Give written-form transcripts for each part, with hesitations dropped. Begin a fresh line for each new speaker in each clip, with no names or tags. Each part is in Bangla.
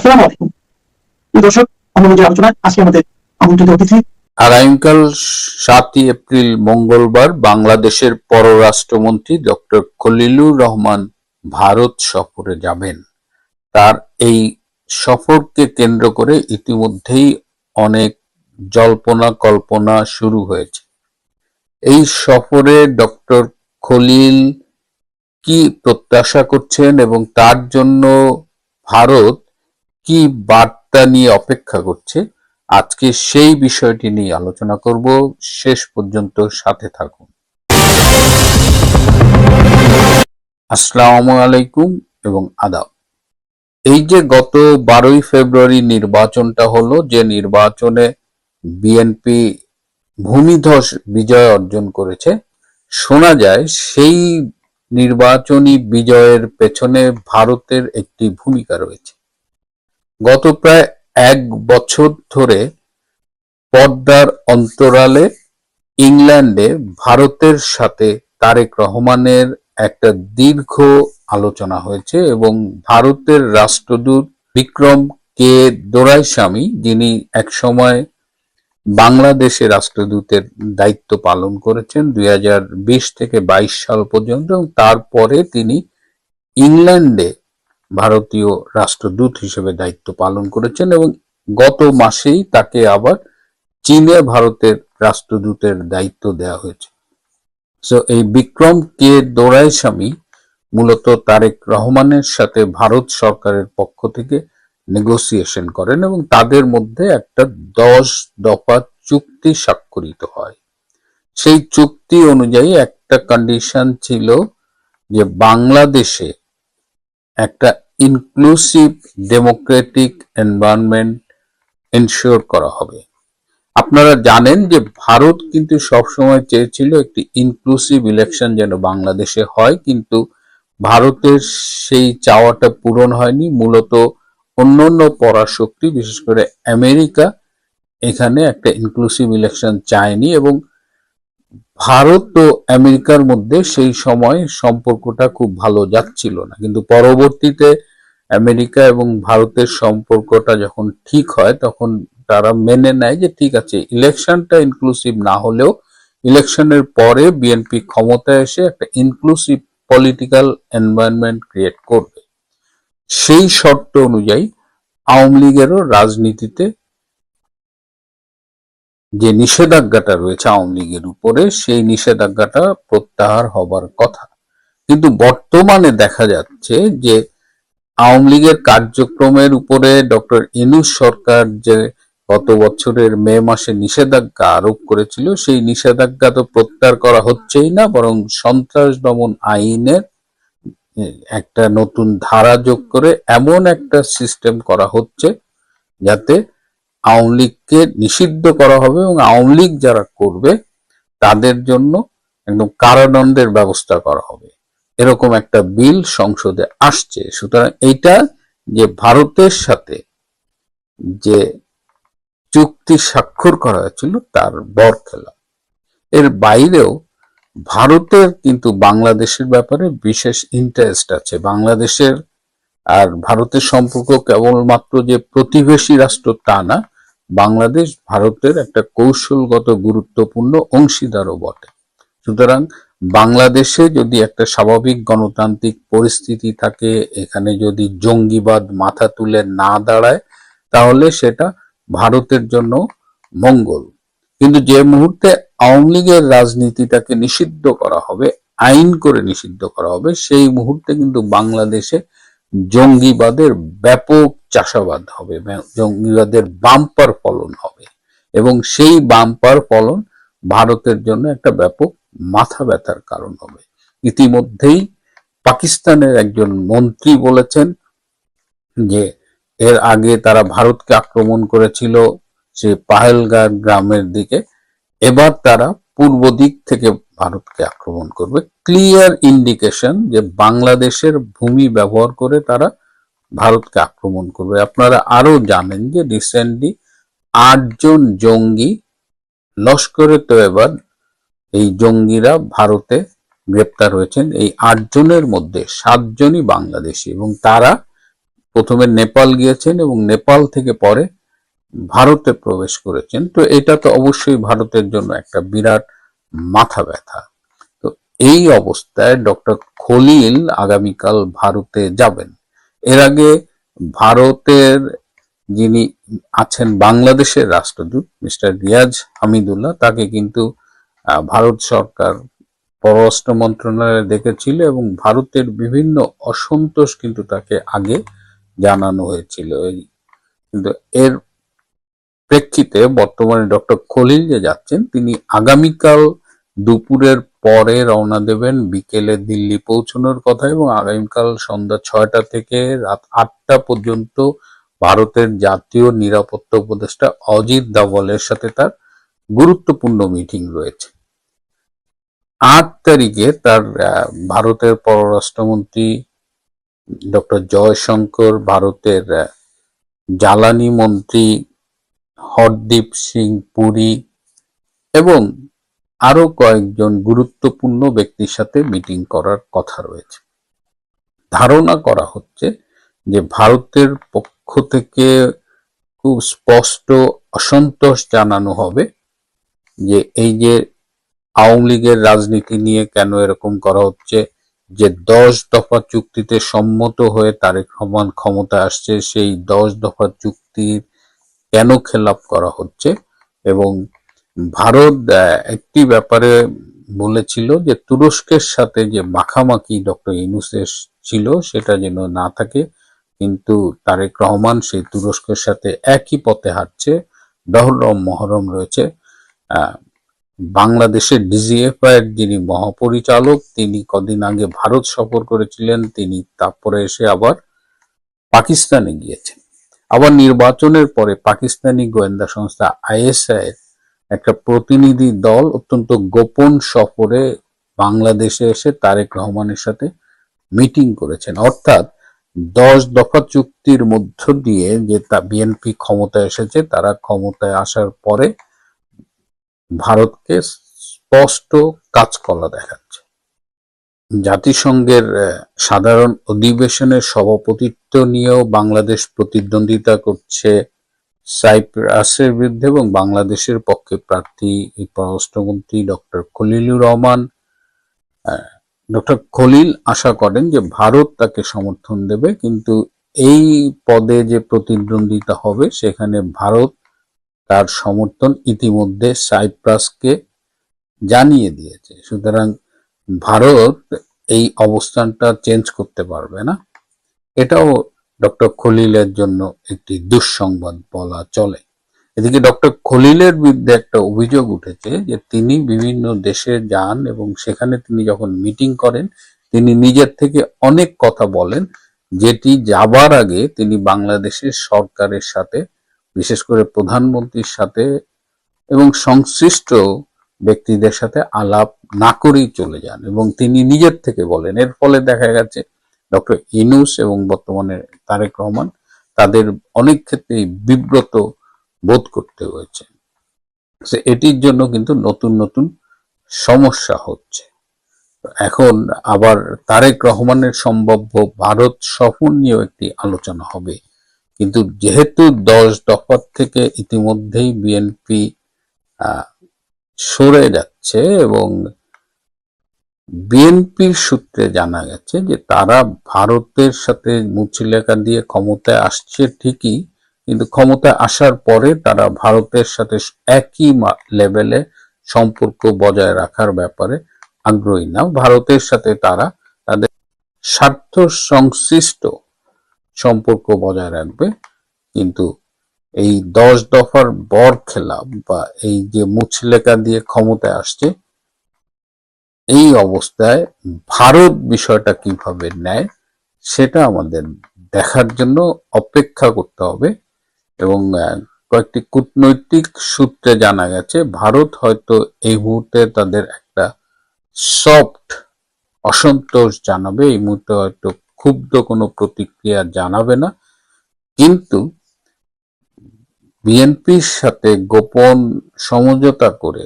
আসসালামু আলাইকুম দর্শক, আমরা যে আলোচনায় আজকে আমাদের আমন্ত্রিত অতিথি
আগামীকাল 7ই এপ্রিল মঙ্গলবার বাংলাদেশের পররাষ্ট্রমন্ত্রী ডক্টর খলিলুর রহমান ভারত সফরে যাবেন। তার এই সফরকে কেন্দ্র করে ইতিমধ্যেই অনেক জল্পনা কল্পনা শুরু হয়েছে। এই সফরে ডক্টর খলিল কি প্রত্যাশা করছেন এবং তার জন্য ভারত কি বার্তা নিয়ে অপেক্ষা করছে, আজকে সেই বিষয়টি নিয়ে আলোচনা করব। শেষ পর্যন্ত সাথে থাকুন। আসসালামু আলাইকুম এবং আদাব। এই যে গত 12ই ফেব্রুয়ারি নির্বাচনটা হলো, যে নির্বাচনে বিএনপি ভূমিধস বিজয় অর্জন করেছে, শোনা যায় সেই নির্বাচনী বিজয়ের পেছনে ভারতের একটি ভূমিকা রয়েছে। গত প্রায় 1 বছর ধরে পর্দার অন্তরালে ইংল্যান্ডে ভারতের সাথে তারেক রহমানের একটা দীর্ঘ আলোচনা হয়েছে এবং ভারতের রাষ্ট্রদূত বিক্রম কে দোরাইস্বামী, যিনি একসময় বাংলাদেশে রাষ্ট্রদূতের দায়িত্ব পালন করেছেন 2020 থেকে 22 সাল পর্যন্ত, এবং তারপরে তিনি ইংল্যান্ডে ভারতীয় রাষ্ট্রদূত হিসেবে দায়িত্ব পালন করেছেন এবং গত মাসেই তাকে আবার চীনে ভারতের রাষ্ট্রদূতের দায়িত্ব দেওয়া হয়েছে। এই বিক্রম কে দোরাইস্বামী মূলত তারেক রহমানের সাথে ভারত সরকারের পক্ষ থেকে নেগোসিয়েশন করেন এবং তাদের মধ্যে একটা 10 দফা চুক্তি স্বাক্ষরিত হয়। সেই চুক্তি অনুযায়ী একটা কন্ডিশন ছিল যে বাংলাদেশে একটা ইনক্লুসিভ ডেমোক্রেটিক এনভায়রনমেন্ট এনশিওর করা হবে। আপনারা জানেন যে ভারত কিন্তু সবসময় চেয়েছিল একটি ইনক্লুসিভ ইলেকশন যেন বাংলাদেশে হয়, কিন্তু ভারতের সেই চাওয়াটা পূরণ হয়নি। মূলত অন্যান্য পরাশক্তি, বিশেষ করে আমেরিকা, এখানে একটা ইনক্লুসিভ ইলেকশন চায়নি এবং ভারত ও আমেরিকার মধ্যে সেই সময় সম্পর্কটা খুব ভালো যাচ্ছিল না। কিন্তু পরবর্তীতে আমেরিকা এবং ভারতের সম্পর্কটা যখন ঠিক হয়, তখন তারা মেনে নেয় যে ঠিক আছে, ইলেকশনটা ইনক্লুসিভ না হলেও ইলেকশনের পরে বিএনপি ক্ষমতায় এসে একটা ইনক্লুসিভ পলিটিক্যাল এনভায়রনমেন্ট ক্রিয়েট করবে। সেই শর্ত অনুযায়ী আওয়ামী লীগেরও রাজনীতিতে যে নিষেধাজ্ঞাটা রয়েছে আওয়ামী লীগের উপরে, সেই নিষেধাজ্ঞাটা প্রত্যাহার হবার কথা। কিন্তু বর্তমানে দেখা যাচ্ছে যে আওয়ামী লীগের কার্যক্রমের উপরে ডক্টর ইউনূস সরকার যে গত বছরের মে মাসে নিষেধাজ্ঞা আরোপ করেছিল, সেই নিষেধাজ্ঞা তো প্রত্যাহার করা হচ্ছেই না, বরং সন্ত্রাস দমন আইনের একটা নতুন ধারা যোগ করে এমন একটা সিস্টেম করা হচ্ছে যাতে আওয়ামী লীগকে নিষিদ্ধ করা হবে এবং আওয়ামী লীগ যারা করবে তাদের জন্য একদম কারাদণ্ডের ব্যবস্থা করা হবে। এরকম একটা বিল সংসদে আসছে। সুতরাং এইটা যে ভারতের সাথে যে চুক্তি স্বাক্ষর করা হয়েছিল তার বরখেলাপ। এর বাইরেও ভারতের কিন্তু বাংলাদেশের ব্যাপারে বিশেষ ইন্টারেস্ট আছে। বাংলাদেশের আর ভারতের সম্পর্ক কেবলমাত্র যে প্রতিবেশী রাষ্ট্র তা না, বাংলাদেশ ভারতের একটা কৌশলগত গুরুত্বপূর্ণ অংশীদারও বটে। সুতরাং বাংলাদেশে যদি একটা স্বাভাবিক গণতান্ত্রিক পরিস্থিতি থাকে, এখানে যদি জঙ্গিবাদ মাথা তুলে না দাঁড়ায়, তাহলে সেটা ভারতের জন্য মঙ্গল। কিন্তু যে মুহূর্তে আওয়ামী লীগের রাজনীতিটাকে নিষিদ্ধ করা হবে, আইন করে নিষিদ্ধ করা হবে, সেই মুহূর্তে কিন্তু বাংলাদেশে জঙ্গিবাদের ব্যাপক চাষাবাদ হবে, জঙ্গিবাদের বাম্পার ফলন হবে এবং সেই বাম্পার ফলন ভারতের জন্য একটা ব্যাপক মাথা ব্যথার কারণ হবে। ইতিমধ্যেই পাকিস্তানের একজন মন্ত্রী বলেছেন যে এর আগে তারা ভারতকে আক্রমণ করেছিল সে পাহেলগাঁও গ্রামের দিকে, এবার তারা পূর্ব দিক থেকে ভারতকে আক্রমণ করবে। ক্লিয়ার ইন্ডিকেশন যে বাংলাদেশের ভূমি ব্যবহার করে তারা ভারতকে আক্রমণ করবে। আপনারা আরো জানেন যে রিসেন্টলি 8 জন জঙ্গি লস্করে তৈয়বা, এই জঙ্গিরা ভারতে গ্রেপ্তার হয়েছেন। এই 8 জনের মধ্যে 7 জনই বাংলাদেশি এবং তারা প্রথমে নেপাল গিয়েছেন এবং নেপাল থেকে পরে ভারতে প্রবেশ করেছেন। তো এটা তো অবশ্যই ভারতের জন্য একটা বিরাট মাথা ব্যথা। তো এই অবস্থায় ডক্টর খলিল আগামীকাল ভারতে যাবেন। এর আগে ভারতের যিনি আছেন বাংলাদেশের রাষ্ট্রদূত মিস্টার রিয়াজ হামিদুল্লাহ, তাকে কিন্তু ভারত সরকার পররাষ্ট্র মন্ত্রণালয়ে ডেকেছিল এবং ভারতের বিভিন্ন অসন্তোষ কিন্তু তাকে আগে জানানো হয়েছিল। কিন্তু এর প্রেক্ষিতে বর্তমানে ডক্টর খলিল যে যাচ্ছেন, তিনি আগামীকাল দুপুরের পরে রওনা দেবেন, বিকেলে দিল্লি পৌঁছানোর কথা, এবং আগামীকাল সন্ধ্যা 6টা থেকে রাত 8টা পর্যন্ত ভারতের জাতীয় নিরাপত্তা উপদেষ্টা অজিত ডাভালের সাথে তার গুরুত্বপূর্ণ মিটিং রয়েছে। 8 তারিখে তার ভারতের পররাষ্ট্রমন্ত্রী ডক্টর জয়শঙ্কর, ভারতের জ্বালানি মন্ত্রী হরদীপ সিং পুরী এবং আরো কয়েকজন গুরুত্বপূর্ণ ব্যক্তির সাথে মিটিং করার কথা রয়েছে। ধারণা করা হচ্ছে যে ভারতের পক্ষ থেকে খুব স্পষ্ট অসন্তোষ জানানো হবে যে এই যে আওয়ামী লীগের রাজনীতি নিয়ে কেন এরকম করা হচ্ছে, যে 10 দফা চুক্তিতে সম্মত হয়ে তারেক রহমান ক্ষমতা আসছে, সেই 10 দফা চুক্তির কেন খেলাপ করা হচ্ছে। এবং ভারত একটি ব্যাপারে বলেছিল যে তুরস্কের সাথে যে মাখামাখি ডক্টর ইউনূসের ছিল সেটা যেন না থাকে, কিন্তু তারেক রহমান সেই তুরস্কের সাথে একই পথে হাঁটছে। দহরম মহরম রয়েছে। বাংলাদেশের ডিজিএফআই এর যিনি মহাপরিচালক, তিনি কদিন আগে ভারত সফর করেছিলেন, তিনি তারপরে এসে আবার পাকিস্তানে গিয়েছেন। আবার নির্বাচনের পরে পাকিস্তানি গোয়েন্দা সংস্থা আইএসআই এর একটা প্রতিনিধি দল অত্যন্ত গোপন সফরে বাংলাদেশে এসে তারেক রহমানের সাথে মিটিং করেছেন। অর্থাৎ 10 দফা চুক্তির মধ্য দিয়ে যে বিএনপি ক্ষমতায় এসেছে, তারা ক্ষমতায় আসার পরে ভারতকে স্পষ্ট কাঁচকলা দেখাচ্ছে। জাতিসংঘের সাধারণ অধিবেশনের সভাপতিত্ব নিয়েও বাংলাদেশ প্রতিদ্বন্দ্বিতা করছে সাইপ্রাসের বিরুদ্ধে, এবং বাংলাদেশের পক্ষে প্রার্থী পররাষ্ট্রমন্ত্রী ডক্টর খলিলুর রহমান। ডক্টর খলিল আশা করেন যে ভারত তাকে সমর্থন দেবে, কিন্তু এই পদে যে প্রতিদ্বন্দ্বিতা হবে সেখানে ভারত তার সমর্থন ইতিমধ্যে সাইপ্রাসকে জানিয়ে দিয়েছে। সুতরাং ভারত এই অবস্থানটা চেঞ্জ করতে পারবে না। এটাও ডক্টর খলিলের জন্য একটি দুঃসংবাদ বলা চলে। এদিকে ডক্টর খলিলের বিরুদ্ধে একটা অভিযোগ উঠেছে যে তিনি বিভিন্ন দেশে যান এবং সেখানে তিনি যখন মিটিং করেন, তিনি নিজের থেকে অনেক কথা বলেন, যেটি যাবার আগে তিনি বাংলাদেশের সরকারের সাথে, বিশেষ করে প্রধানমন্ত্রীর সাথে এবং সংশ্লিষ্ট ব্যক্তিদের সাথে আলাপ না করেই চলে যান, এবং তিনি নিজের থেকে বলেন। এর ফলে দেখা গেছে ডক্টর ইউনূস এবং বর্তমানে তারেক রহমান তাদের অনেক ক্ষেত্রেই বিব্রত বোধ করতে হয়েছে। এটির জন্য কিন্তু নতুন নতুন সমস্যা হচ্ছে। এখন আবার তারেক রহমানের সম্ভাব্য ভারত সফর নিয়েও একটি আলোচনা হবে, কিন্তু যেহেতু 10 দফার থেকে ইতিমধ্যেই বিএনপি সরে যাচ্ছে এবং বিএনপির সূত্রে জানা গেছে যে তারা ভারতের সাথে মুচলেকা দিয়ে ক্ষমতায় আসছে ঠিকই, কিন্তু ক্ষমতায় আসার পরে তারা ভারতের সাথে একই লেভেলে সম্পর্ক বজায় রাখার ব্যাপারে আগ্রহী না। ভারতের সাথে তারা তাদের স্বার্থ সংশ্লিষ্ট সম্পর্ক বজায় রাখবে, কিন্তু এই 10 দফার বরখেলাপ বা এই যে মুচলেকা দিয়ে ক্ষমতায় আসছে, এই অবস্থায় ভারত বিষয়টা কিভাবে নেয় সেটা আমাদের দেখার জন্য অপেক্ষা করতে হবে। এবং কয়েকটি কূটনৈতিক সূত্রে জানা গেছে ভারত হয়তো এই মুহূর্তে তাদের একটা সফট অসন্তোষ জানাবে, এই মুহূর্তে হয়তো ক্ষুব্ধ কোনো প্রতিক্রিয়া জানাবে না, কিন্তু বিএনপির সাথে গোপন সমঝোতা করে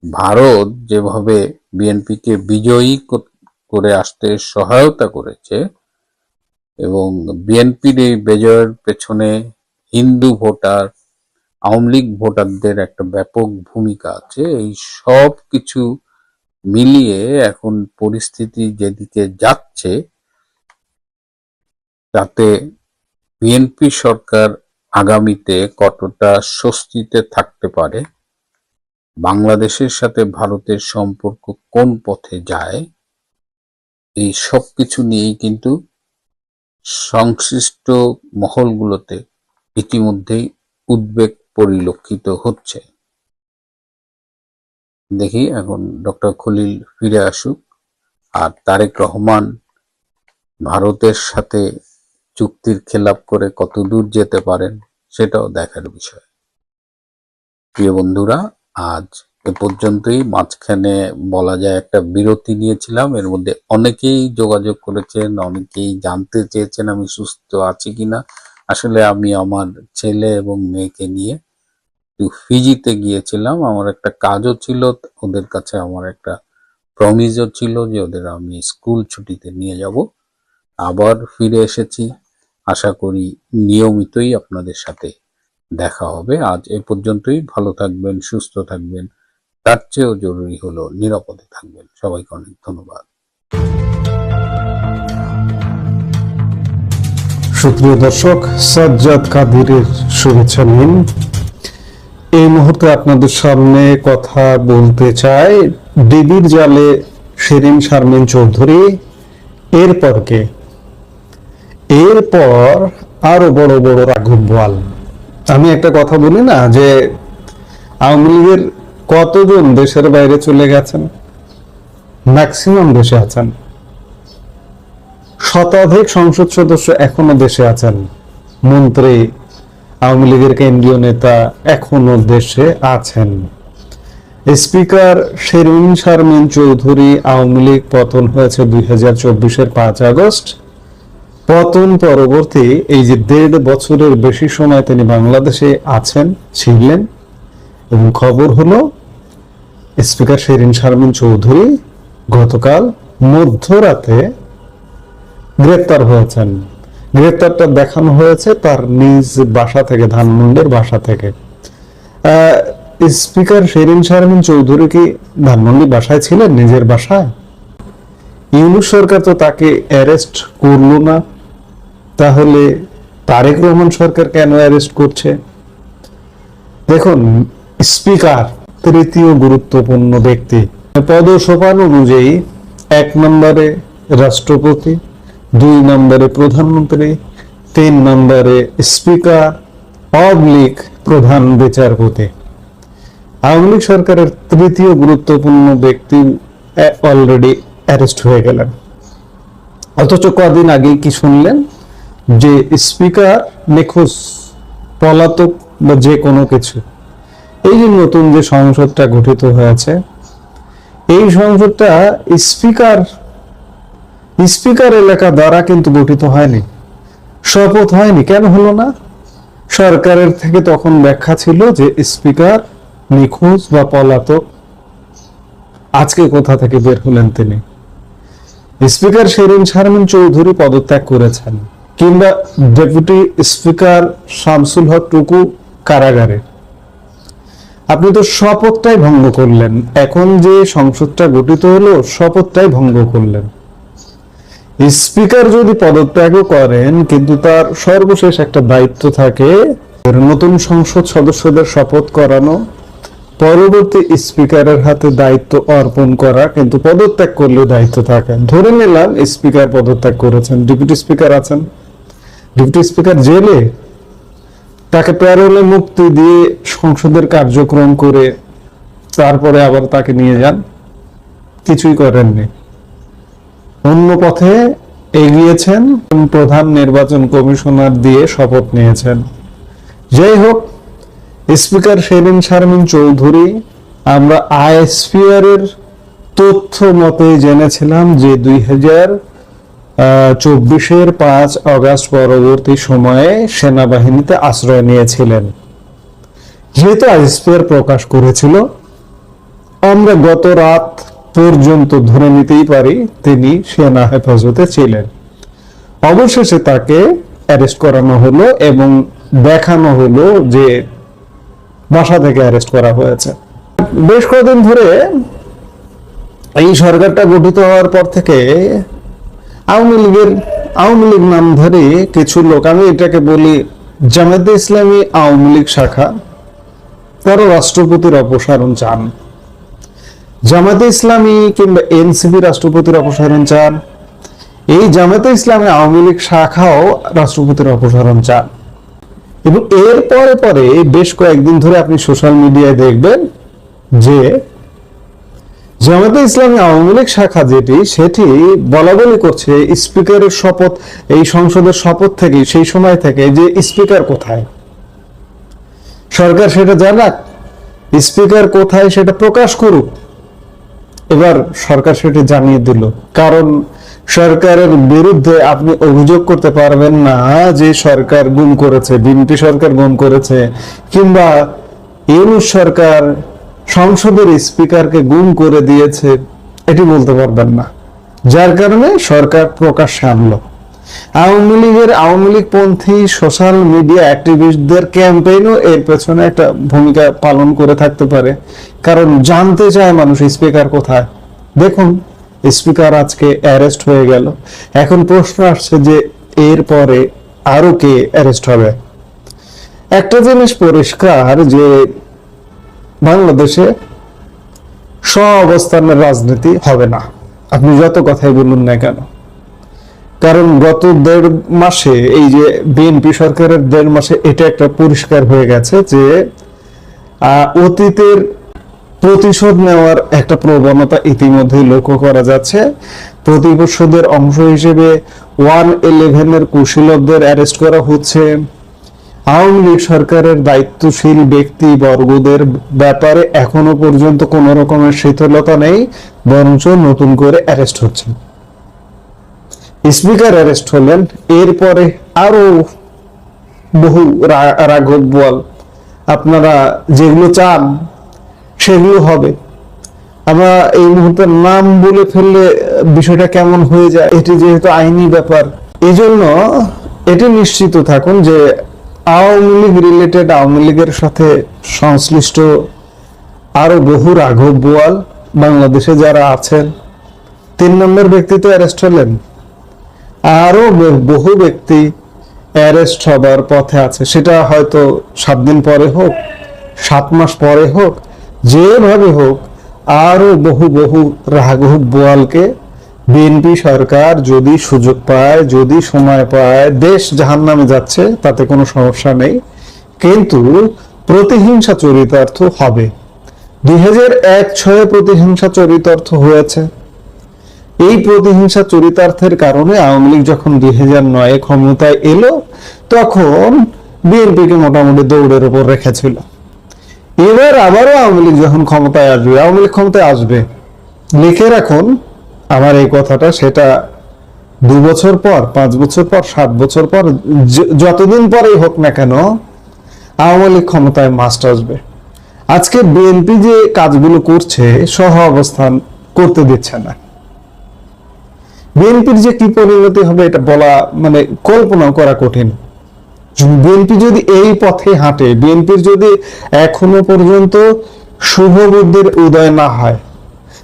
ভারত যেভাবে বিএনপিকে বিজয়ী করে আসতে সহায়তা করেছে, এবং বিএনপির এই বিজয়ের পেছনে হিন্দু ভোটার, আওয়ামী লীগ ভোটারদের একটা ব্যাপক ভূমিকা আছে। এই সব কিছু মিলিয়ে এখন পরিস্থিতি যেদিকে যাচ্ছে, তাতে বিএনপি সরকার আগামীতে কতটা স্বস্তিতে থাকতে পারে, বাংলাদেশের সাথে ভারতের সম্পর্ক কোন পথে যায়, এই সব কিছু নিয়েই কিন্তু সংশ্লিষ্ট মহলগুলোতে ইতিমধ্যেই উদ্বেগ পরিলক্ষিত হচ্ছে। দেখি এখন ডক্টর খলিল ফিরে আসুক, আর তারেক রহমান ভারতের সাথে চুক্তির খেলাপ করে কত দূর যেতে পারেন সেটাও দেখার বিষয়। প্রিয় বন্ধুরা, আজ এ পর্যন্তই। মাঝখানে বলা যায় একটা বিরতি নিয়েছিলাম, এর মধ্যে অনেকেই যোগাযোগ করেছেন, অনেকেই জানতে চেয়েছেন আমি সুস্থ আছি কিনা। আসলে আমি আমার ছেলে এবং মেয়েকে নিয়ে ফিজিতে গিয়েছিলাম, আমার একটা কাজও ছিল, ওদের কাছে আমার একটা প্রমিসও ছিল যে ওদের আমি স্কুল ছুটিতে নিয়ে যাব। আবার ফিরে এসেছি, আশা করি নিয়মিতই আপনাদের সাথে দেখা হবে। আজ এ পর্যন্তই। ভালো থাকবেন, সুস্থ থাকবেন, তার চেয়েও জরুরি হলো নিরাপদে থাকবেন। সবাইকে অনেক ধন্যবাদ।
সুপ্রিয় দর্শক, সাজ্জাদ কাদিরের শুভেচ্ছা নিন। এই মুহূর্তে আপনাদের সামনে কথা বলতে চাই ডিবির জালে শিরীন শারমিন চৌধুরী, এরপর কে, এরপর আরো বড় বড় রাঘব বোয়াল। আমি একটা কথা বলি না যে আওয়ামী লীগের কতজন দেশের বাইরে চলে গেছেন? ম্যাক্সিমাম দেশে আছেন। শতাধিক সংসদ সদস্য এখনো দেশে আছেন, মন্ত্রী, আওয়ামী লীগের কেন্দ্রীয় নেতা এখনো দেশে আছেন। স্পিকার শিরীন শারমিন চৌধুরী, আওয়ামী লীগ পতন হয়েছে 2024-এর 5 আগস্ট। পতন পরবর্তী এই যে 1.5 বছরের বেশি সময় তিনি বাংলাদেশে আছেন, ছিলেন, এবং খবর হলো স্পিকার শিরীন শারমিন চৌধুরী গতকাল মধ্যরাতে গ্রেপ্তার হয়েছেন। গ্রেপ্তারটা দেখানো হয়েছে তার নিজ বাসা থেকে, ধানমন্ডির বাসা থেকে। স্পিকার শিরীন শারমিন চৌধুরী কি ধানমন্ডি বাসায় ছিলেন, নিজের বাসায়? ইউনূস সরকার তো তাকে অ্যারেস্ট করলো না, তাহলে তারেক রহমান সরকার কেন অ্যারেস্ট করছে? দেখুন, স্পিকার তৃতীয় গুরুত্বপূর্ণ ব্যক্তি। পদসোপান অনুযায়ী 1 নম্বরে রাষ্ট্রপতি, 2 নম্বরে প্রধানমন্ত্রী, 3 নম্বরে স্পিকার অবলিক প্রধান বিচারপতি। আওয়ামী লীগ সরকারের তৃতীয় গুরুত্বপূর্ণ ব্যক্তি অলরেডি অ্যারেস্ট হয়ে গেলেন। অথচ কদিন আগে কি শুনলেন যে স্পিকার নিখোঁজ, পলাতক বা যে কোনো কিছু। এই যে নতুন যে সংসদটা গঠিত হয়েছে, এই সংসদটা স্পিকার এলাকা দ্বারা কিন্তু গঠিত হয়নি, শপথ হয়নি। কেন হলো না? সরকারের থেকে তখন ব্যাখ্যা ছিল যে স্পিকার নিখোঁজ বা পলাতক। আজকে কোথা থেকে বের হলেন তিনি? স্পিকার শিরীন শারমিন চৌধুরী পদত্যাগ করেছেন, কিংবা ডেপুটি স্পিকার শামসুল হক টুকু কারাগারে। আপনি তো শপথটাই ভঙ্গ করলেন। এখন যে সংসদটা গঠিত হলো, শপথটাই ভঙ্গ করলেন। স্পিকার যদি পদত্যাগও করেন, কিন্তু তার সর্বশেষ একটা দায়িত্ব থাকে, নতুন সংসদ সদস্যদের শপথ করানো, পরবর্তী স্পিকারের হাতে দায়িত্ব অর্পণ করা। কিন্তু পদত্যাগ করলেও দায়িত্ব থাকে। ধরে নিলাম স্পিকার পদত্যাগ করেছেন, ডেপুটি স্পিকার আছেন, ডেপুটি স্পিকার জেলে, তাকে প্যারোলে মুক্তি দিয়ে সংসদের কার্যক্রম করে তারপরে আবার তাকে নিয়ে যান, কিছুই করেননি। অন্য পথে এগিয়েছেন, প্রধান নির্বাচন কমিশনার দিয়ে শপথ নিয়েছেন। যাই হোক, স্পিকার শিরীন শারমিন চৌধুরী, আমরা আইএসপিআর-এর তথ্য মতে জেনেছিলাম যে 2024-এর 5 আগস্ট পরবর্তী সময়ে সেনাবাহিনীতে আশ্রয় নিয়েছিলেন। যেহেতু আইএসপিআর প্রকাশ করেছিল, আমরা গত রাত পর্যন্ত ধরে নিতেই পারি তিনি সেনা হেফাজতে ছিলেন। অবশেষে তাকে অ্যারেস্ট করানো হলো এবং দেখানো হলো যে বাসা থেকে অ্যারেস্ট করা হয়েছে। বেশ কয়েকদিন ধরে এই সরকারটা গঠিত হওয়ার পর থেকে আওয়ামী লীগ নামধারী কিছু লোক, আমি এটাকে বলি জামায়াতে ইসলামী আওয়ামী লীগ শাখা, তারা রাষ্ট্রপতির অপসারণ চান। জামায়াতে ইসলামী কিংবা এনসিপি রাষ্ট্রপতির অপসারণ চান, এই জামায়াতে ইসলামী আওয়ামী লীগ শাখাও রাষ্ট্রপতির অপসারণ চান। এবং এর পরে পরে বেশ কয়েকদিন ধরে আপনি সোশ্যাল মিডিয়ায় দেখবেন যে জামায়াতে ইসলামী আওয়ামী লীগ শাখা সেটি বলা বলি করছে স্পিকারের শপথ, এই সংসদের শপথ থেকে সেই সময় থেকে যে স্পিকার কোথায়, সরকার সেটা জানাক, স্পিকার কোথায় সেটা প্রকাশ করুক। এবার সরকার সেটি জানিয়ে দিল, কারণ সরকারের বিরুদ্ধে আপনি অভিযোগ করতে পারবেন না যে সরকার গুম করেছে, বিএনপি সরকার গুম করেছে, কিংবা ইউনূস সরকার সংসদের স্পিকারকে গুম করে দিয়েছে, এটি বলতে পারবেন না। যার কারণে সরকার প্রকাশ্যে আনলো। আওয়ামী লীগ পন্থী সোশ্যাল মিডিয়া অ্যাক্টিভিস্টদের ক্যাম্পেইনও এর পেছনে একটা ভূমিকা পালন করে থাকতে পারে, কারণ জানতে চায় মানুষ স্পিকার কোথায়। দেখুন, স্পিকার আজকে অ্যারেস্ট হয়ে গেল, এখন প্রশ্ন আসছে যে এরপরে আরো কে অ্যারেস্ট হবে। একটা জিনিস পরিষ্কার যে বাংলাদেশে সহাবস্থানের রাজনীতি হবে না, আপনি যত কথাই বলুন না কেন। কারণ গত 1.5 মাসে, এই যে বিএনপি সরকারের 1.5 মাসে এটা একটা পরিষ্কার হয়ে গেছে যে অতীতের প্রতিশোধ নেওয়ার একটা প্রবণতা ইতিমধ্যেই লক্ষ্য করা যাচ্ছে। প্রতিশোধের অংশ হিসেবে 111-এর কুশীলবদের অ্যারেস্ট করা হচ্ছে। আওয়ামী লীগ সরকারের দায়িত্বশীল ব্যক্তি বর্গদের ব্যাপারে এখনো পর্যন্ত কোন রকমের শিথিলতা নেই, বরঞ্চ নতুন করে অ্যারেস্ট হচ্ছে। স্পিকার অ্যারেস্ট হলেন, এরপরে আরো বহু রাঘব বোয়াল, আপনারা যেগুলো চান সেগুলো হবে। আমরা এই মুহূর্তে নাম বলে ফেললে বিষয়টা কেমন হয়ে যায়, এটি যেহেতু আইনি ব্যাপার, এই জন্য এটি নিশ্চিত থাকুন যে আওয়ামী লীগ রিলেটেড, আওয়ামী লীগের সাথে সংশ্লিষ্ট আরো বহু রাঘব বোয়াল বাংলাদেশে যারা আছেন। 3 নম্বর ব্যক্তি তো অ্যারেস্ট হলেন, আরো বহু ব্যক্তি অ্যারেস্ট হবার পথে আছে। সেটা হয়তো 7 দিন পরে হোক, 7 মাস পরে হোক, যেভাবে হোক, আরো বহু রাঘব বোয়ালকে বিএনপি সরকার যদি সুযোগ পায়, যদি সময় পায়, দেশ জাহান্নামে যাচ্ছে তাতে কোনো সমস্যা নেই, কিন্তু প্রতিহিংসা চরিতার্থ হবে। 2001-06 প্রতিহিংসা চরিতার্থ হয়েছে। এই প্রতিহিংসা চরিতার্থের কারণে আওয়ামী লীগ যখন 2009-এ ক্ষমতায় এলো, তখন বিএনপিকে মোটামুটি দৌড়ের উপর রেখেছিল। এবার আবারও আওয়ামী লীগ যখন ক্ষমতায় আসবে, আওয়ামী লীগ ক্ষমতায় আসবে, লিখে রাখুন আমার এই কথাটা, সেটা 2 বছর পর, 5 বছর পর, 7 বছর পর, যতদিন পরেই হোক না কেন, আওয়ামী লীগ ক্ষমতায় মাস্ট আসবে। আজকে বিএনপি যে কাজগুলো করছে সহ অবস্থান করতে দিচ্ছে না। বিএনপির যে কি পরিণতি হবে এটা বলা, মানে কল্পনা করা কঠিন। বিএনপি যদি এই পথে হাঁটে, বিএনপির যদি এখনো পর্যন্ত শুভ বুদ্ধির উদয় না হয়,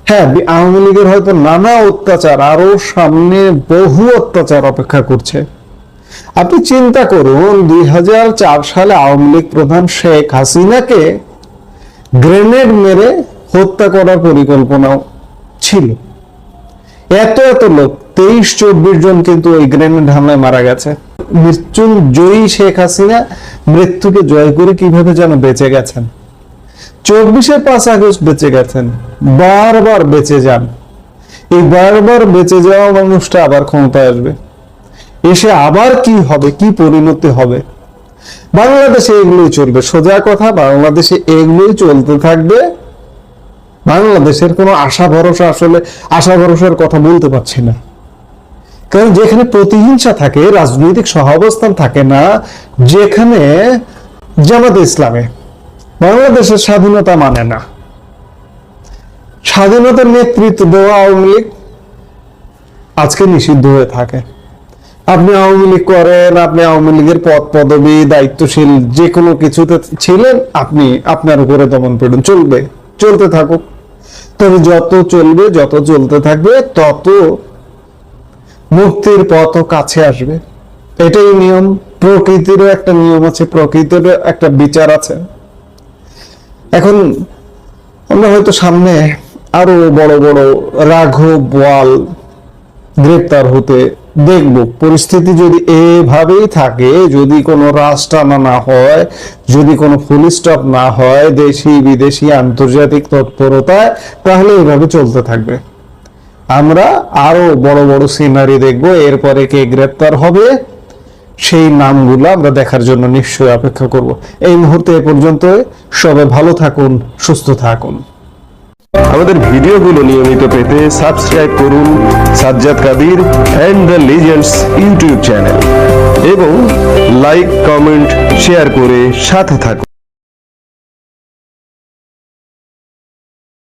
হ্যাঁ, আওয়ামী লীগের হয়তো নানা অত্যাচার, আরো সামনে বহু অত্যাচার অপেক্ষা করছে। আপনি চিন্তা করুন, 2004 সালে আওয়ামী লীগ প্রধান শেখ হাসিনাকে গ্রেনেড মেরে হত্যা করার পরিকল্পনাও ছিল। এত লোক, 23-24 জন কিন্তু ওই গ্রেনেড হামলায় মারা গেছে। মৃত্যুঞ্জয়ী শেখ হাসিনা মৃত্যুকে জয় করে কিভাবে যেন বেঁচে গেছেন। 24-এর 5 আগস্ট বেঁচে গেছেন, বারবার বেঁচে যান। এই বারবার বেঁচে যাওয়া মানুষটা আবার ক্ষমতায় আসবে, এসে আবার কি হবে, কি পরিণতি হবে। বাংলাদেশে এগুলোই চলবে, সোজা কথা, বাংলাদেশে এগুলোই চলতে থাকবে। বাংলাদেশের কোনো আশা ভরসার কথা বলতে পারছি না, কারণ যেখানে প্রতিহিংসা থাকে, রাজনৈতিক সহাবস্থান থাকে না, যেখানে জামাতে ইসলামে বাংলাদেশের স্বাধীনতা মানে না, স্বাধীনতার নেতৃত্ব দেওয়া আওয়ামী লীগ আজকে নিষিদ্ধ হয়ে থাকে। আপনি আওয়ামী লীগ করেন, আপনি আওয়ামী লীগের পদ পদবি দায়িত্বশীল যে কোনো কিছুতে ছিলেন, আপনি আপনার উপরে দমন পীড়ন চলতে থাকুক। তবে যত চলবে, যত চলতে থাকবে, তত মুক্তির পথও কাছে আসবে। এটাই নিয়ম। প্রকৃতিরও একটা নিয়ম আছে, প্রকৃতিরও একটা বিচার আছে। এখন আমরা হয়তো সামনে আরো বড় বড় রাঘব বোয়াল গ্রেপ্তার হতে দেখব। পরিস্থিতি যদি এভাবেই থাকে, যদি কোনো রাশ টানা না হয়, যদি কোনো ফুল স্টপ না হয় দেশি বিদেশি আন্তর্জাতিক তৎপরতায়, তাহলে এভাবে চলতে থাকবে। আমরা আরো বড় বড় সিনারি দেখব। এরপরে কে গ্রেপ্তার হবে সেই নামগুলো আমরা দেখার জন্য নিশ্চয়ই অপেক্ষা করব। এই মুহূর্তে এ পর্যন্ত। সবাই ভালো থাকুন, সুস্থ থাকুন।
আমাদের ভিডিওগুলো নিয়মিত পেতে সাবস্ক্রাইব করুন Sajjad Qadir and the legends YouTube channel এবং লাইক, কমেন্ট, শেয়ার করে সাথে থাকুন।